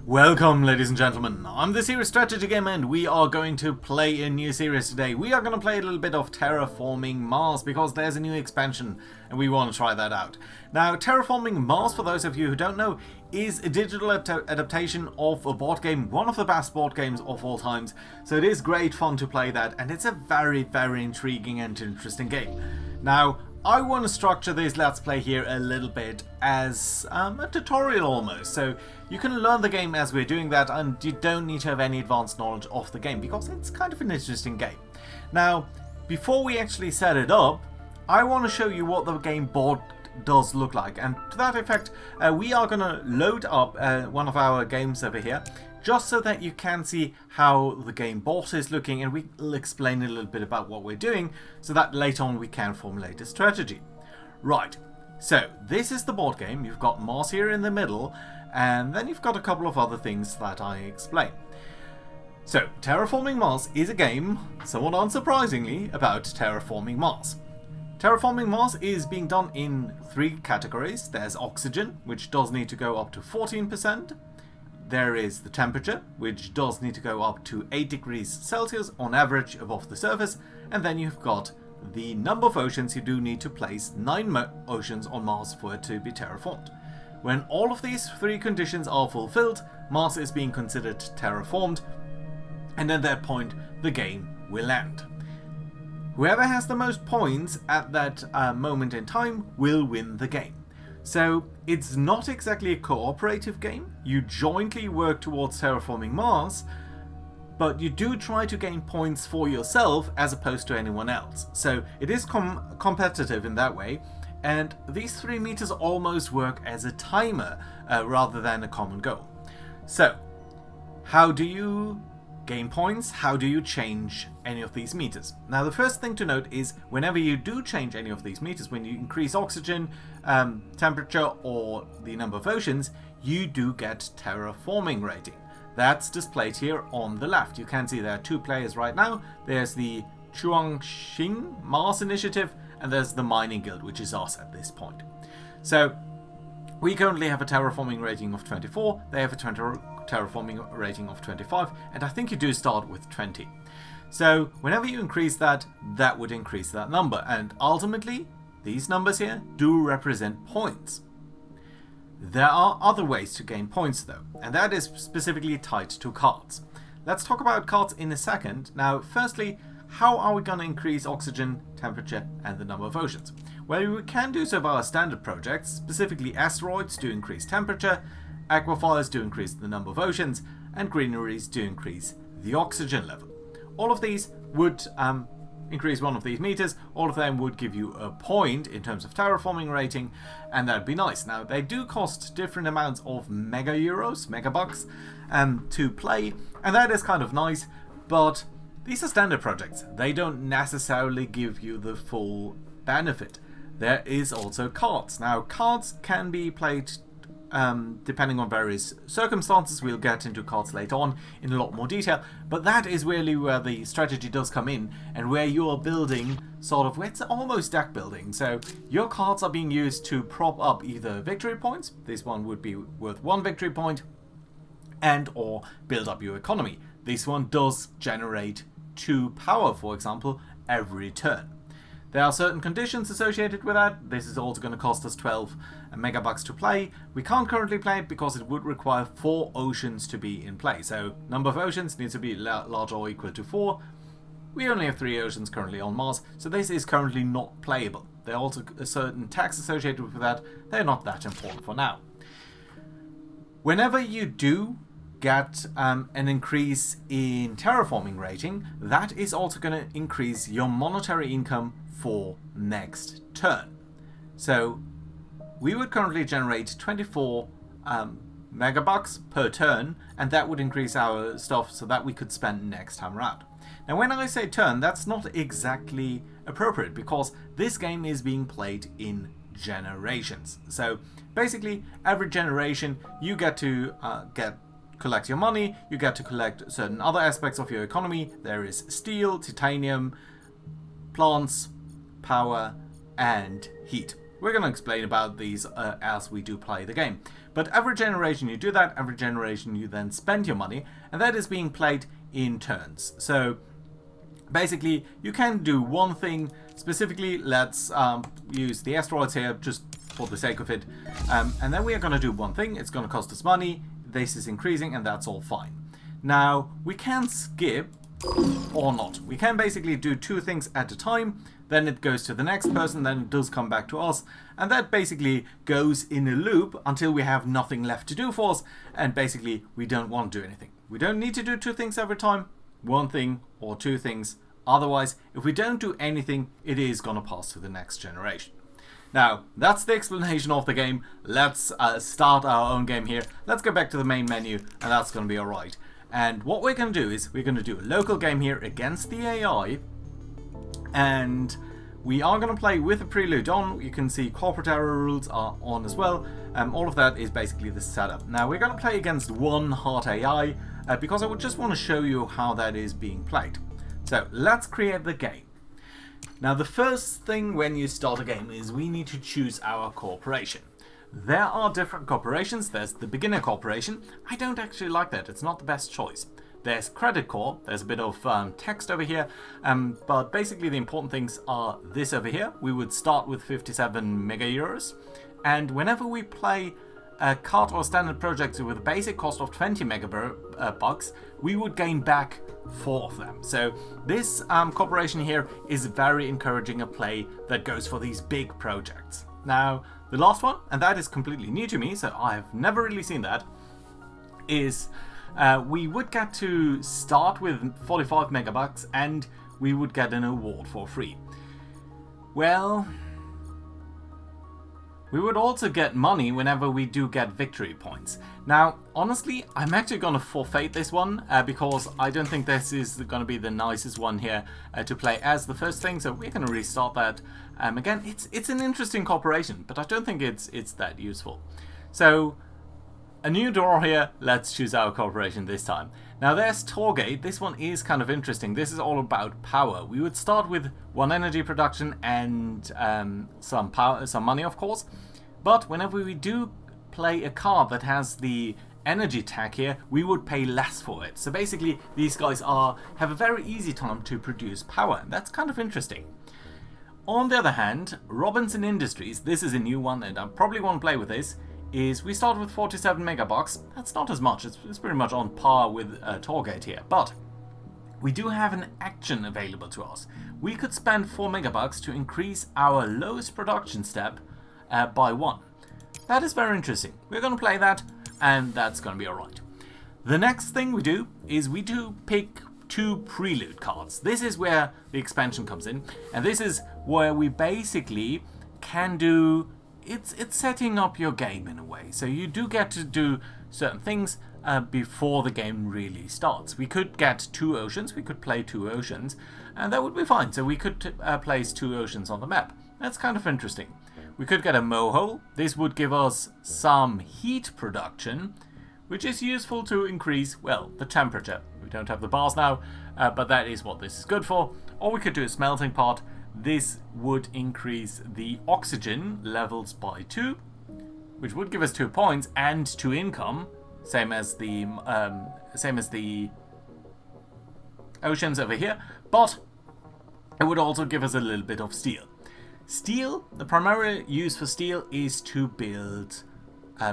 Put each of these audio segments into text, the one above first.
Welcome, ladies and gentlemen. I'm the Serious Strategy Gamer and we are going to play a new series today. We are going to play a little bit of Terraforming Mars because there's a new expansion and we want to try that out. Now, Terraforming Mars, for those of you who don't know, is a digital adaptation of a board game, one of the best board games of all times. So it is great fun to play that, and it's a very, very intriguing and interesting game. Now, I want to structure this Let's Play here a little bit as a tutorial almost, so you can learn the game as we're doing that and you don't need to have any advanced knowledge of the game because it's kind of an interesting game. Now, before we actually set it up, I want to show you what the game board does look like, and to that effect we are going to load up one of our games over here just so that you can see how the game board is looking, and we'll explain a little bit about what we're doing so that later on we can formulate a strategy. Right, so this is the board game. You've got Mars here in the middle, and then you've got a couple of other things that I explain. So, Terraforming Mars is a game, somewhat unsurprisingly, about terraforming Mars. Terraforming Mars is being done in three categories. There's oxygen, which does need to go up to 14%. There is the temperature, which does need to go up to 8 degrees Celsius on average above the surface, and then you've got the number of oceans. You do need to place 9 oceans on Mars for it to be terraformed. When all of these three conditions are fulfilled, Mars is being considered terraformed, and at that point the game will end. Whoever has the most points at that moment in time will win the game. So it's not exactly a cooperative game. You jointly work towards terraforming Mars, but you do try to gain points for yourself as opposed to anyone else. So it is competitive in that way, and these 3 meters almost work as a timer rather than a common goal. So how do you gain points? How do you change any of these meters? Now, the first thing to note is whenever you do change any of these meters, when you increase oxygen, temperature, or the number of oceans, you do get terraforming rating. That's displayed here on the left. You can see there are 2 players right now. There's the Chuangxing Mars Initiative, and there's the Mining Guild, which is us at this point. So we currently have a terraforming rating of 24. They have a terraforming rating of 25, and I think you do start with 20. So whenever you increase that, that would increase that number, and ultimately these numbers here do represent points. There are other ways to gain points though, and that is specifically tied to cards. Let's talk about cards in a second. Now, firstly, how are we going to increase oxygen, temperature, and the number of oceans? Well, we can do so via standard projects. Specifically, asteroids do increase temperature, aquifers do increase the number of oceans, and greeneries do increase the oxygen level. All of these would increase one of these meters. All of them would give you a point in terms of terraforming rating, and that'd be nice. Now, they do cost different amounts of megabucks, to play, and that is kind of nice, but these are standard projects. They don't necessarily give you the full benefit. There is also cards. Now, cards can be played depending on various circumstances. We'll get into cards later on in a lot more detail, but that is really where the strategy does come in, and where you are building sort of, it's almost deck building. So your cards are being used to prop up either victory points, this one would be worth 1 victory point, and or build up your economy. This one does generate 2 power, for example, every turn. There are certain conditions associated with that. This is also going to cost us 12 megabucks to play. We can't currently play it because it would require 4 oceans to be in play. So number of oceans needs to be larger or equal to 4. We only have 3 oceans currently on Mars, so this is currently not playable. There are also a certain tax associated with that. They're not that important for now. Whenever you do get an increase in terraforming rating, that is also going to increase your monetary income for next turn. So we would currently generate 24 megabucks per turn, and that would increase our stuff so that we could spend next time around. Now, when I say turn, that's not exactly appropriate because this game is being played in generations. So basically, every generation you get to collect your money, you get to collect certain other aspects of your economy. There is steel, titanium, plants, power, and heat. We're going to explain about these as we do play the game. But every generation you do that, every generation you then spend your money, and that is being played in turns. So basically, you can do one thing specifically. Let's use the asteroids here just for the sake of it. And then we are going to do one thing. It's going to cost us money. This is increasing, and that's all fine. Now, we can skip or not. We can basically do two things at a time. Then it goes to the next person, then it does come back to us. And that basically goes in a loop until we have nothing left to do for us. And basically, we don't want to do anything. We don't need to do two things every time. One thing or two things. Otherwise, if we don't do anything, it is going to pass to the next generation. Now, that's the explanation of the game. Let's start our own game here. Let's go back to the main menu, and that's going to be alright. And what we're going to do is, we're going to do a local game here against the AI. And we are going to play with the Prelude on. You can see corporate error rules are on as well. All of that is basically the setup. Now, we're going to play against one hard AI, because I would just want to show you how that is being played. So, let's create the game. Now, the first thing when you start a game is we need to choose our corporation. There are different corporations. There's the beginner corporation. I don't actually like that. It's not the best choice. There's Credit Corp. There's a bit of text over here. But basically the important things are this over here. We would start with 57 mega euros. And whenever we play a card or standard project with a basic cost of 20 megabucks, we would gain back 4 of them. So this corporation here is very encouraging a play that goes for these big projects. Now, the last one, and that is completely new to me, so I have never really seen that, is we would get to start with 45 megabucks and we would get an award for free. Well, we would also get money whenever we do get victory points. Now, honestly, I'm actually going to forfeit this one because I don't think this is going to be the nicest one here to play as the first thing, so we're going to restart that. Again, it's an interesting corporation, but I don't think it's that useful. So, a new draw here. Let's choose our corporation this time. Now, there's Torgate. This one is kind of interesting. This is all about power. We would start with 1 energy production and some power, some money, of course. But whenever we do play a card that has the energy tag here, we would pay less for it. So basically, these guys have a very easy time to produce power. That's kind of interesting. On the other hand, Robinson Industries, this is a new one and I probably won't play with this, is we start with 47 megabucks. That's not as much, it's pretty much on par with Torgate here, but we do have an action available to us. We could spend 4 megabucks to increase our lowest production step by 1. That is very interesting. We're going to play that and that's going to be alright. The next thing we do is we do pick 2 Prelude cards. This is where the expansion comes in, and this is where we basically can do, it's setting up your game in a way. So you do get to do certain things before the game really starts. We could get 2 oceans, we could play 2 oceans, and that would be fine. So we could place 2 oceans on the map. That's kind of interesting. We could get a mohole. This would give us some heat production, which is useful to increase, well, the temperature. We don't have the bars now, but that is what this is good for. Or we could do a smelting pot. This would increase the oxygen levels by 2, which would give us 2 points and 2 income, same as the oceans over here. But it would also give us a little bit of steel. Steel, the primary use for steel is to build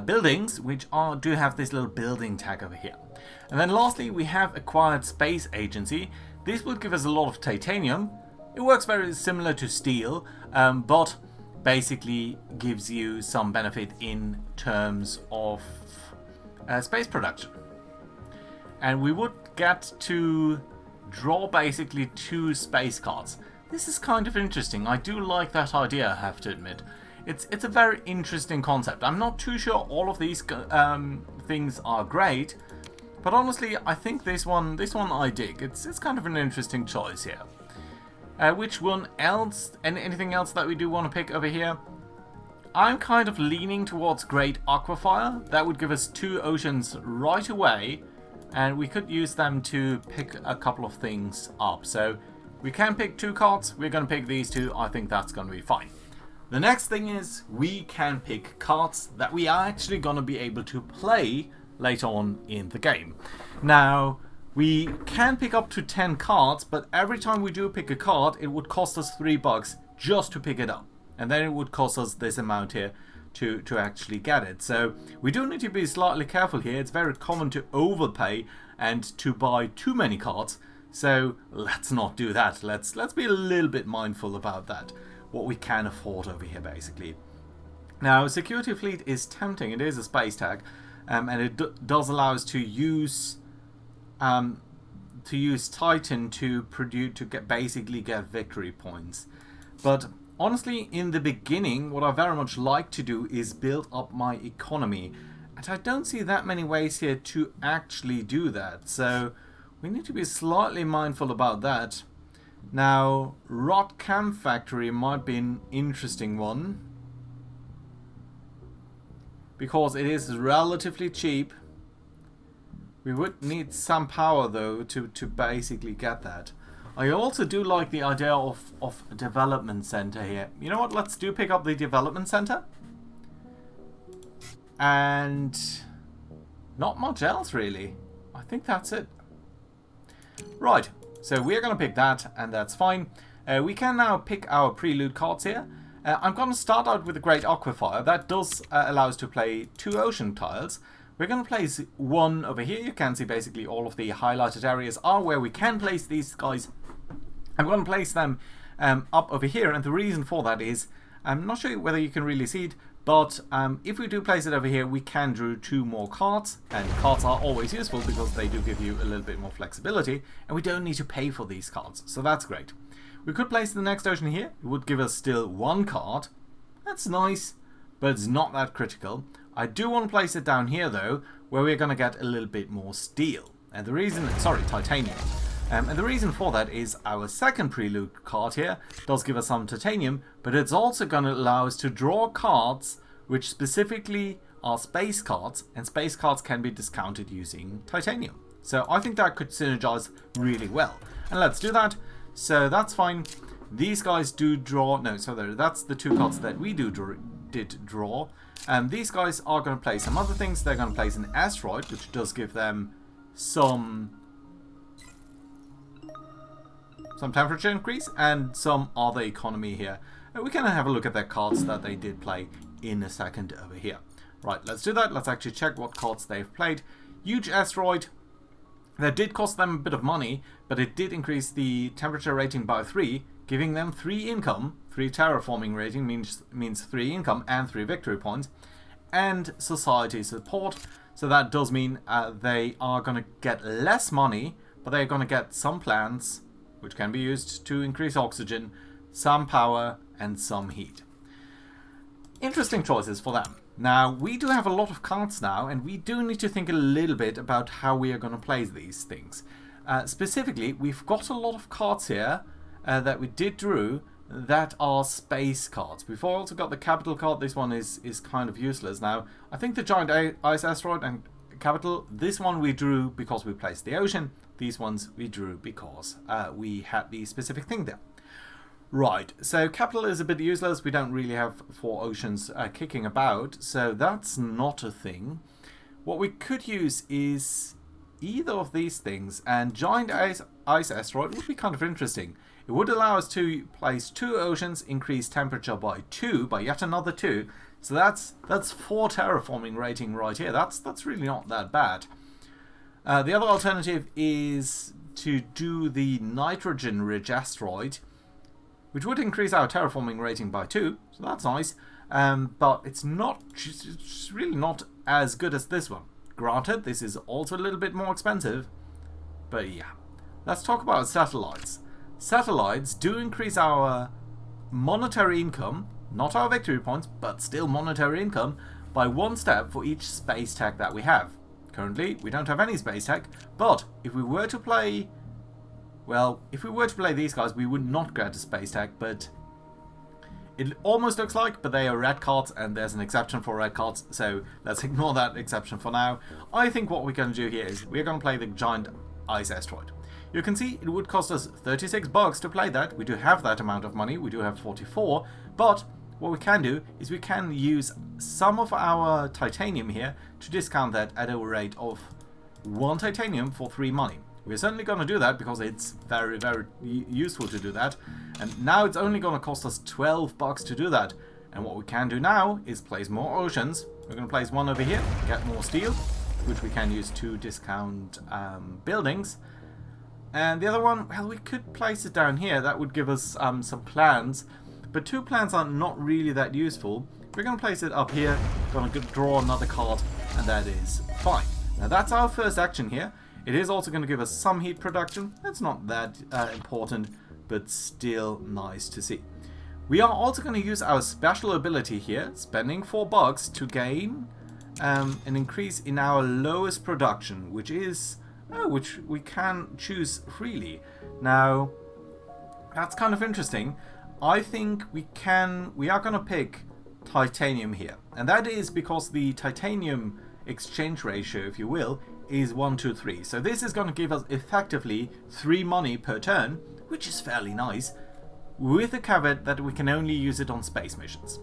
buildings, which do have this little building tag over here. And then lastly, we have acquired space agency. This would give us a lot of titanium. It works very similar to steel, but basically gives you some benefit in terms of space production. And we would get to draw basically 2 space cards. This is kind of interesting. I do like that idea, I have to admit. It's a very interesting concept. I'm not too sure all of these things are great, but honestly, I think this one I dig. It's kind of an interesting choice here. Which one else? Anything else that we do want to pick over here? I'm kind of leaning towards Great Aquafire. That would give us 2 oceans right away, and we could use them to pick a couple of things up. So we can pick 2 cards. We're going to pick these 2. I think that's going to be fine. The next thing is we can pick cards that we are actually going to be able to play later on in the game. Now, we can pick up to 10 cards, but every time we do pick a card, it would cost us $3 just to pick it up. And then it would cost us this amount here to actually get it. So we do need to be slightly careful here. It's very common to overpay and to buy too many cards. So let's not do that. Let's be a little bit mindful about that. What we can afford over here, basically. Now, Security Fleet is tempting. It is a space tag, and it does allow us to use Titan to basically get victory points. But honestly, in the beginning, what I very much like to do is build up my economy, and I don't see that many ways here to actually do that. So we need to be slightly mindful about that. Now, Rot Cam Factory might be an interesting one, because it is relatively cheap. We would need some power though to basically get that. I also do like the idea of a development center here. You know what, let's pick up the development center. And not much else really. I think that's it. Right. So we're going to pick that, and that's fine. We can now pick our Prelude cards here. I'm going to start out with the Great Aquifer. That does allow us to play 2 ocean tiles. We're going to place one over here. You can see basically all of the highlighted areas are where we can place these guys. I'm going to place them up over here, and the reason for that is, I'm not sure whether you can really see it, but if we do place it over here, we can draw 2 more cards, and cards are always useful because they do give you a little bit more flexibility, and we don't need to pay for these cards, so that's great. We could place the next ocean here. It would give us still 1 card. That's nice, but it's not that critical. I do want to place it down here though, where we're going to get a little bit more steel, and the reason, sorry, titanium. And the reason for that is our second Prelude card here does give us some titanium, but it's also going to allow us to draw cards which specifically are space cards, and space cards can be discounted using titanium. So I think that could synergize really well. And let's do that. So that's fine. These guys do draw, no, so that's the 2 cards that we did draw. These guys are going to play some other things. They're going to place an asteroid, which does give them some temperature increase and some other economy here. And we can have a look at their cards that they did play in a second over here. Right, let's do that. Let's actually check what cards they've played. Huge asteroid. That did cost them a bit of money, but it did increase the temperature rating by 3, giving them 3 income. 3 terraforming rating means 3 income and 3 victory points. And society support. So that does mean they are going to get less money, but they're going to get some plants, which can be used to increase oxygen, some power, and some heat. Interesting choices for them. Now, we do have a lot of cards now, and we do need to think a little bit about how we are going to play these things. Specifically, we've got a lot of cards here that we did draw that are space cards. We've also got the capital card. This one is kind of useless. Now, I think the giant ice asteroid and capital, this one we drew because we placed the ocean. These ones we drew because we had the specific thing there. Right, so capital is a bit useless. We don't really have 4 oceans kicking about, so that's not a thing. What we could use is either of these things, and giant ice asteroid would be kind of interesting. It would allow us to place 2 oceans, increase temperature by 2, by yet another 2. So that's 4 terraforming rating right here. That's really not that bad. The other alternative is to do the nitrogen-rich asteroid, which would increase our terraforming rating by 2, so that's nice. But it's really not as good as this one. Granted, this is also a little bit more expensive, but yeah. Let's talk about satellites. Satellites do increase our monetary income, not our victory points, but still monetary income, by 1 step for each space tech that we have. Currently, we don't have any space tech, but if we were to play, well, if we were to play these guys, we would not get a space tech, but it almost looks like, but they are red cards, and there's an exception for red cards, so let's ignore that exception for now. I think what we're going to do here is we're going to play the giant ice asteroid. You can see it would cost us $36 to play that. We do have that amount of money. We do have 44, but what we can do is we can use some of our titanium here to discount that at a rate of 1 titanium for 3 money. We're certainly going to do that because it's very, very useful to do that. And now it's only going to cost us 12 bucks to do that. And what we can do now is place more oceans. We're going to place one over here, get more steel, which we can use to discount buildings. And the other one, well, we could place it down here. That would give us some plans. But 2 plans are not really that useful. We're going to place it up here, going to draw another card, and that is fine. Now that's our first action here. It is also going to give us some heat production. That's not that important, but still nice to see. We are also going to use our special ability here, spending 4 bucks to gain an increase in our lowest production, which we can choose freely. Now, that's kind of interesting. I think we are going to pick titanium here, and that is because the titanium exchange ratio, if you will, is 1 to 3. So this is going to give us effectively 3 money per turn, which is fairly nice, with the caveat that we can only use it on space missions.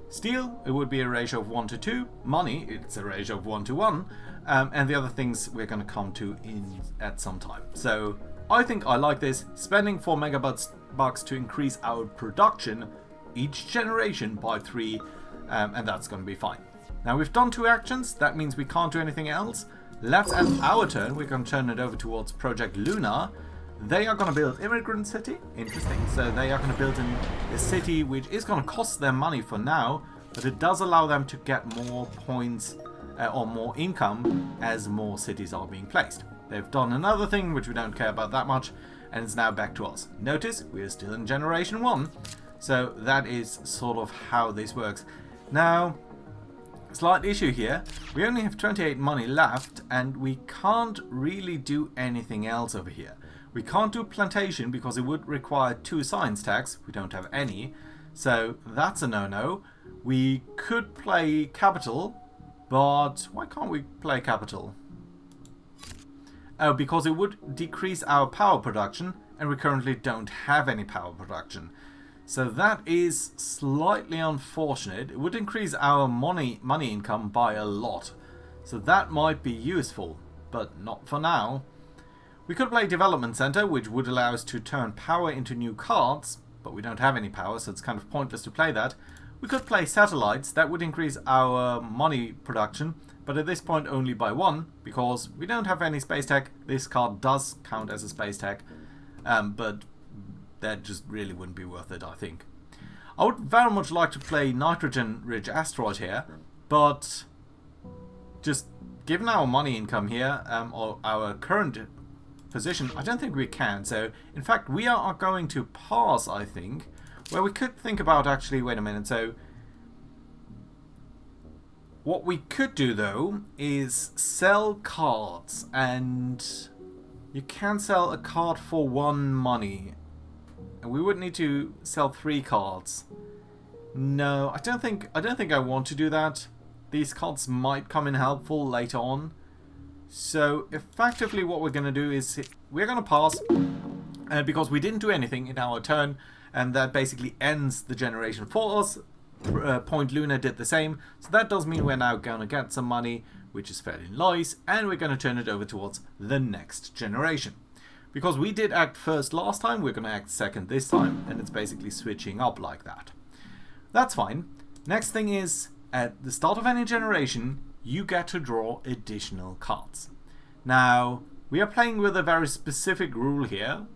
Steel, it would be a ratio of 1 to 2. Money, it's a ratio of 1 to 1. And the other things we're going to come to at some time. So I think I like this. Spending 4 megabucks to increase our production each generation by 3, and that's going to be fine. Now we've done 2 actions. That means we can't do anything else. Let's end our turn. We're going to turn it over towards Project Luna. They are going to build Immigrant City. Interesting. So they are going to build a city which is going to cost them money for now, but it does allow them to get more points or more income as more cities are being placed. They've done another thing which we don't care about that much, and it's now back to us. Notice we're still in Generation 1, so that is sort of how this works. Now, slight issue here, we only have 28 money left, and we can't really do anything else over here. We can't do plantation because it would require 2 science tax. We don't have any, so that's a no-no. We could play capital, but why can't we play capital? Oh, because it would decrease our power production, and we currently don't have any power production. So that is slightly unfortunate. It would increase our money income by a lot. So that might be useful, but not for now. We could play Development Center, which would allow us to turn power into new cards, but we don't have any power, so it's kind of pointless to play that. We could play Satellites. That would increase our money production, but at this point only by 1, because we don't have any space tech. This card does count as a space tech, but that just really wouldn't be worth it, I think. I would very much like to play Nitrogen-Rich Asteroid here, but just given our money income here, or our current position, I don't think we can. So, in fact, we are going to pass, I think, where we could think about actually, wait a minute, so what we could do, though, is sell cards, and you can sell a card for 1 money. And we would need to sell 3 cards. No, I don't think I want to do that. These cards might come in helpful later on. So effectively what we're going to do is we're going to pass, because we didn't do anything in our turn, and that basically ends the generation for us. Point Luna did the same, so that does mean we're now going to get some money, which is fairly nice, and we're going to turn it over towards the next generation. Because we did act first last time, we're going to act second this time, and it's basically switching up like that. That's fine. Next thing is, at the start of any generation, you get to draw additional cards. Now, we are playing with a very specific rule here,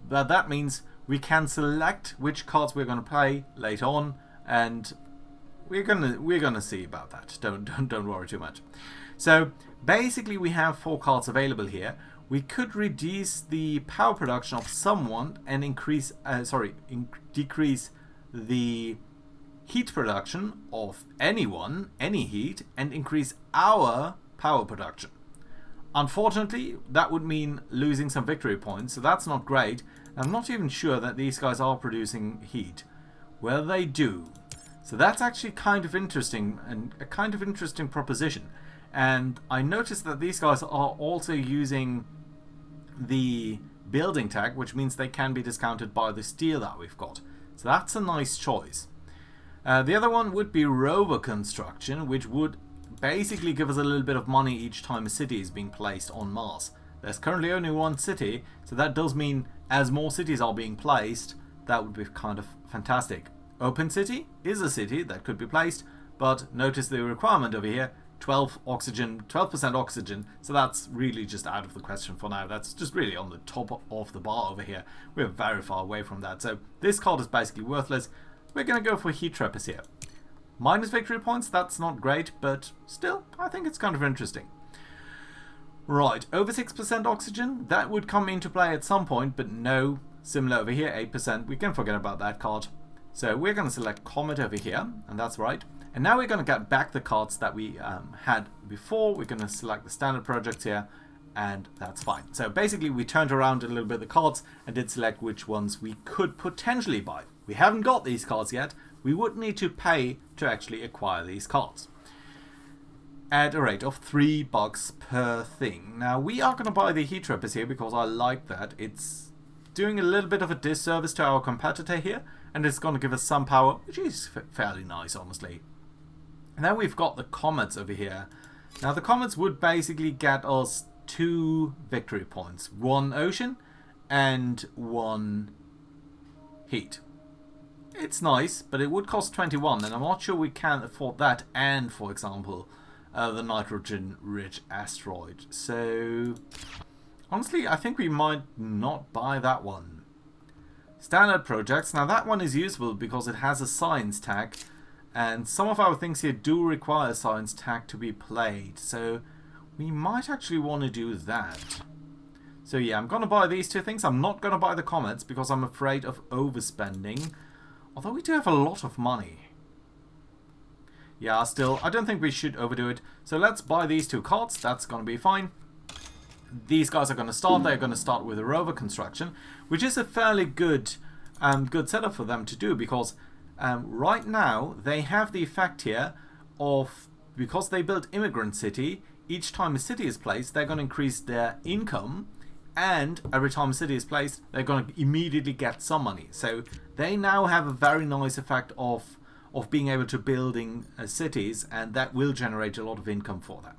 but that means we can select which cards we're going to play later on, and we're gonna see about that. Don't worry too much. So basically, we have 4 cards available here. We could reduce the power production of someone and decrease the heat production of anyone, any heat, and increase our power production. Unfortunately, that would mean losing some victory points, so that's not great. I'm not even sure that these guys are producing heat. Well, they do. So that's actually kind of interesting, and a kind of interesting proposition. And I noticed that these guys are also using the building tag, which means they can be discounted by the steel that we've got. So that's a nice choice. The other one would be rover construction, which would basically give us a little bit of money each time a city is being placed on Mars. There's currently only one city, so that does mean as more cities are being placed, that would be kind of fantastic. Open city is a city that could be placed, but notice the requirement over here, 12% oxygen, so that's really just out of the question for now. That's just really on the top of the bar over here. We're very far away from that, so this card is basically worthless. We're going to go for heat trappers here. Minus victory points, that's not great, but still, I think it's kind of interesting. Right, over 6% oxygen, that would come into play at some point, but no. Similar over here, 8%, we can forget about that card. So we're going to select Comet over here, and that's right. And now we're going to get back the cards that we had before. We're going to select the standard projects here, and that's fine. So basically we turned around a little bit the cards and did select which ones we could potentially buy. We haven't got these cards yet. We would need to pay to actually acquire these cards at a rate of $3 per thing. Now we are going to buy the heat trappers here because I like that. It's doing a little bit of a disservice to our competitor here, and it's going to give us some power, which is fairly nice, honestly. And then we've got the comets over here. Now the comets would basically get us 2 victory points, 1 ocean and 1 heat. It's nice, but it would cost 21, and I'm not sure we can afford that and, for example, the nitrogen-rich asteroid. So honestly, I think we might not buy that one. Standard projects. Now that one is useful because it has a science tag, and some of our things here do require a science tag to be played. So we might actually want to do that. So yeah, I'm going to buy these 2 things. I'm not going to buy the comets because I'm afraid of overspending. Although we do have a lot of money. Yeah, still, I don't think we should overdo it. So let's buy these 2 cards. That's going to be fine. These guys are going to start. They're going to start with a rover construction, which is a fairly good setup for them to do, because right now they have the effect here of, because they built Immigrant City, each time a city is placed, they're going to increase their income, and every time a city is placed, they're going to immediately get some money. So they now have a very nice effect of being able to building cities, and that will generate a lot of income for them.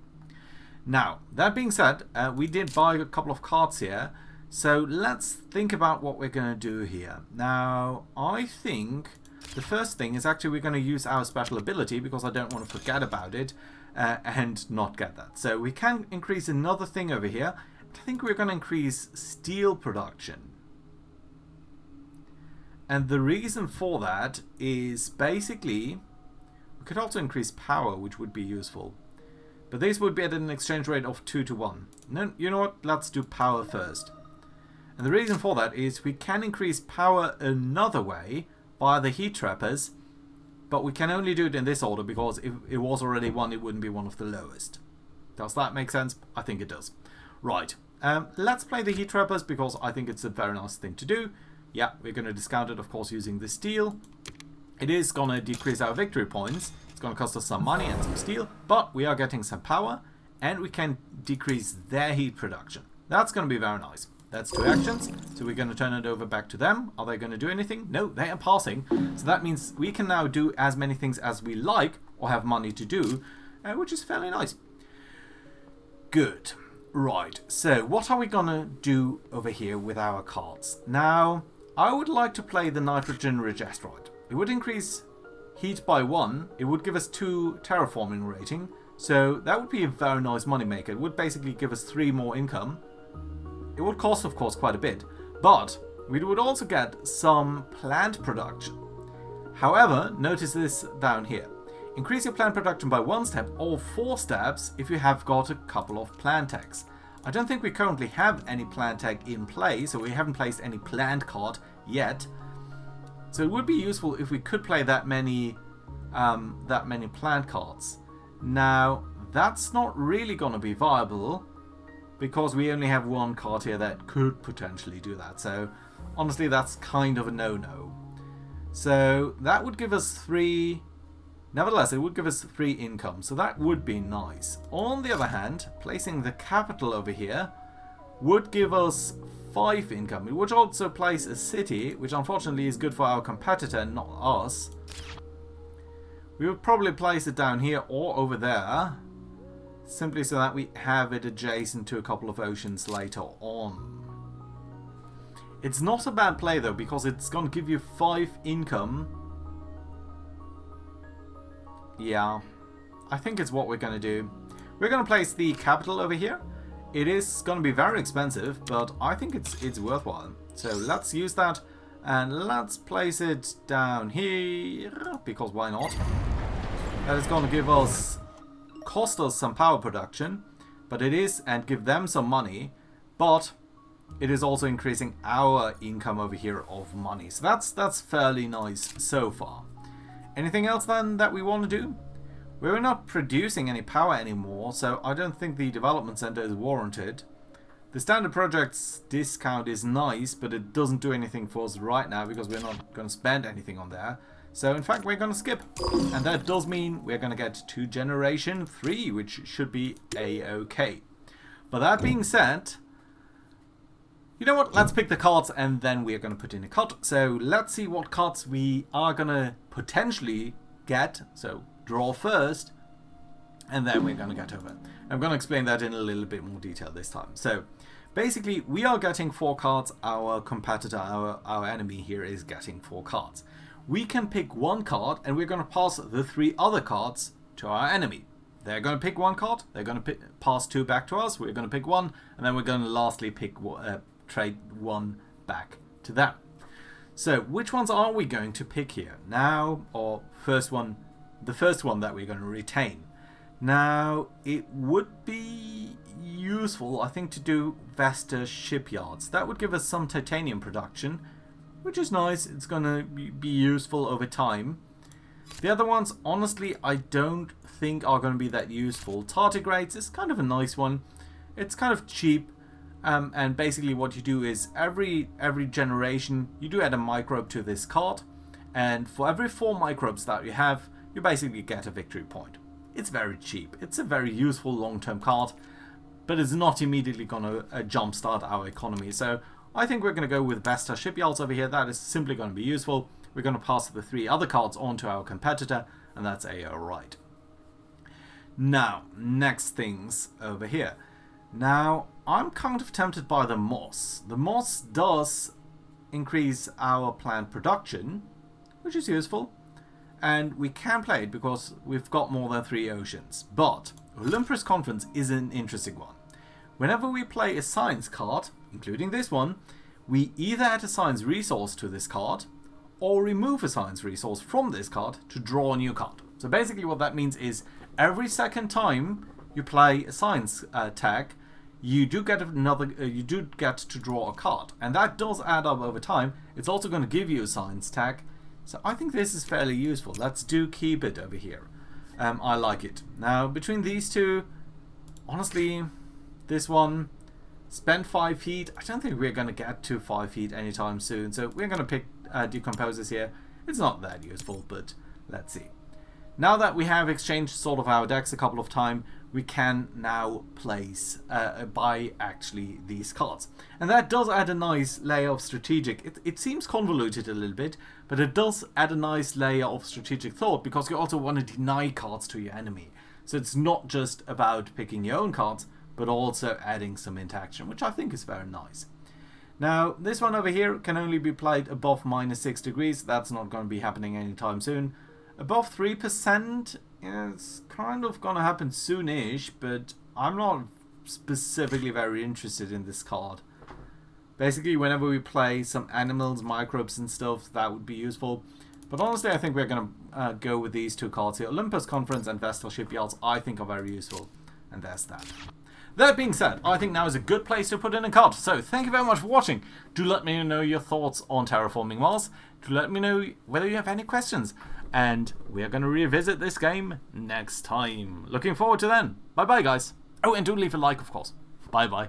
Now, that being said, we did buy a couple of cards here, so let's think about what we're going to do here. Now, I think the first thing is actually we're going to use our special ability, because I don't want to forget about it and not get that. So we can increase another thing over here. I think we're going to increase steel production. And the reason for that is basically we could also increase power, which would be useful. But this would be at an exchange rate of 2 to 1. No, you know what? Let's do power first. And the reason for that is we can increase power another way via the heat trappers, but we can only do it in this order because if it was already 1, it wouldn't be one of the lowest. Does that make sense? I think it does. Right. Let's play the heat trappers because I think it's a very nice thing to do. Yeah, we're going to discount it, of course, using the steel. It is going to decrease our victory points. It's going to cost us some money and some steel, but we are getting some power, and we can decrease their heat production. That's going to be very nice. That's 2 actions, so we're going to turn it over back to them. Are they going to do anything? No, they are passing. So that means we can now do as many things as we like or have money to do, which is fairly nice. Good. Right, so what are we going to do over here with our cards? Now, I would like to play the nitrogen-rich asteroid. It would increase heat by 1. It would give us 2 terraforming rating. So that would be a very nice moneymaker. It would basically give us 3 more income. It would cost, of course, quite a bit. But we would also get some plant production. However, notice this down here. Increase your plant production by 1 step or 4 steps if you have got a couple of plant tags. I don't think we currently have any plant tag in play, so we haven't placed any plant card yet. So it would be useful if we could play that many plant cards. Now, that's not really going to be viable because we only have 1 card here that could potentially do that. So honestly, that's kind of a no-no. So that would give us 3. Nevertheless, it would give us 3 income, so that would be nice. On the other hand, placing the capital over here would give us 5 income. It would also place a city, which unfortunately is good for our competitor and not us. We would probably place it down here or over there, simply so that we have it adjacent to a couple of oceans later on. It's not a bad play though, because it's going to give you 5 income. Yeah, I think it's what we're going to do. We're going to place the capital over here. It is going to be very expensive, but I think it's worthwhile. So let's use that, and let's place it down here, because why not? That is going to cost us some power production, but it is, and give them some money, but it is also increasing our income over here of money. So that's fairly nice so far. Anything else then that we want to do? We're not producing any power anymore, so I don't think the development center is warranted. The standard projects discount is nice, but it doesn't do anything for us right now because we're not going to spend anything on there. So in fact we're going to skip, and that does mean we're going to get to generation 3, which should be a-okay. But that being said, you know what, let's pick the cards and then we're going to put in a cut. So let's see what cards we are going to potentially get. So draw first, and then we're going to get over. I'm going to explain that in a little bit more detail this time. So basically we are getting 4 cards, our competitor, our enemy here is getting 4 cards. We can pick 1 card and we're going to pass the 3 other cards to our enemy. They're going to pick 1 card, they're going to pass 2 back to us, we're going to pick 1, and then we're going to lastly pick trade 1 back to them. So which ones are we going to pick here now, or the first one that we're going to retain? Now it would be useful, I think, to do Vesta shipyards. That would give us some titanium production, which is nice. It's going to be useful over time. The other ones, honestly, I don't think are going to be that useful. Tardigrades is kind of a nice one. It's kind of cheap. And basically what you do is every generation you do add a microbe to this card, and for every 4 microbes that you have, you basically get a victory point. It's very cheap. It's a very useful long-term card, but it's not immediately going to jumpstart our economy. So I think we're going to go with Vesta shipyards over here. That is simply going to be useful. We're going to pass the 3 other cards on to our competitor, and that's alright. Now, next things over here. Now, I'm kind of tempted by the moss. The moss does increase our plant production, which is useful. And we can play it because we've got more than 3 oceans. But Olympus Conference is an interesting one. Whenever we play a science card, including this one, we either add a science resource to this card or remove a science resource from this card to draw a new card. So basically what that means is every second time you play a science tag, you do get to draw a card, and that does add up over time. It's also going to give you a science tag, so I think this is fairly useful. Let's keep it over here. I like it. Now between these two, honestly, this one, spend 5 feet. I don't think we're going to get to 5 feet anytime soon, so we're going to pick decomposers here. It's not that useful, but let's see. Now that we have exchanged sort of our decks a couple of times, we can now place, buy actually these cards. And that does add a nice layer of strategic. It seems convoluted a little bit, but it does add a nice layer of strategic thought, because you also want to deny cards to your enemy. So it's not just about picking your own cards, but also adding some interaction, which I think is very nice. Now, this one over here can only be played above -6 degrees. That's not going to be happening anytime soon. Above 3%, it's kind of going to happen soonish, but I'm not specifically very interested in this card. Basically, whenever we play some animals, microbes and stuff, that would be useful. But honestly, I think we're going to go with these 2 cards here. Olympus Conference and Vestal Shipyards, I think, are very useful. And there's that. That being said, I think now is a good place to put in a card. So, thank you very much for watching. Do let me know your thoughts on Terraforming Mars. Do let me know whether you have any questions. And we are going to revisit this game next time. Looking forward to then. Bye bye, guys. Oh, and do leave a like, of course. Bye bye.